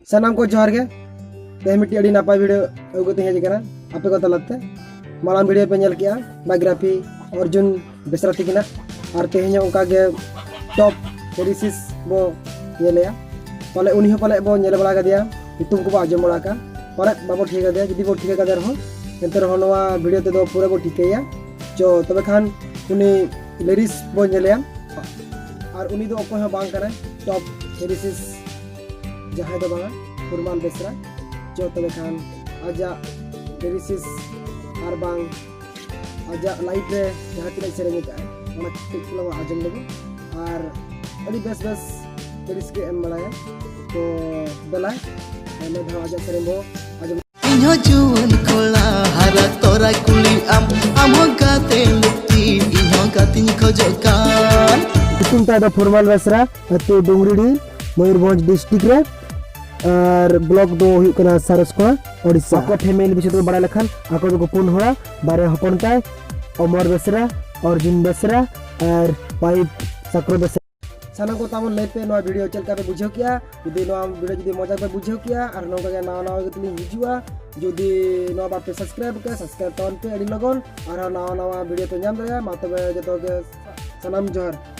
सानाम को जोहार गे ते मिट्टी अड़ी नापाय वीडियो अगुते हेज कना आपे को तलते माला वीडियो पे नेल किया बायोग्राफी अर्जुन बेसरा तिकिना और तेहें उनका गे टॉप पेरिसिस बो नेलेया पाले उनी हो पाले बो नेल बड़ा गदिया तुम को आजम बड़ा का पाले बाबो ठीक गदिया जदी बो ठीक गदर हो एंतर हो नवा वीडियो ते दो पूरा बो ठीकैया जो तबे खान उनी लेडीज बो नेलेया और उनी दो अको हो बांग करे टॉप पेरिसिस जहां दो बांगा फुरमान बेसरा जो तबे खान आजा पेरिसिस और बांग आजा लाइफ रे जहां तिना सेरेंगे का ओना टिकला आजम लगे और अड़ी बेस बेस पेरिस के एम बड़ाया तो बेला मैं धाव आजा सेरेंगो आजम इन्हो जुवन कोला हरा तोरा कुली आम हो गाते लुक्ति इन्हो गातिन खोजकान तुम ता फुरमान बेसरा तो डोंगरीडी मयूरभंज डिस्ट्रिक्ट रे और ब्लॉक दो हुकना सारसकोआ ओडिशा को फैमिली विषय तो बड़ा लखन आको जो पुन होड़ा बारे हपन ताय अमर बेसरा अर्जुन बेसरा और पाइप सक्रो बेसरा साना को तामन ले पे नो वीडियो चल का पे बुझो किया जदी नो वीडियो जदी मजा पे बुझो किया और नो का नाव नाव गतली हिजुआ जदी नो बाप पे सब्सक्राइब पे अडी लगन और नाव नाव वीडियो पे जाम दया मातबे जतो के सलाम जोहर।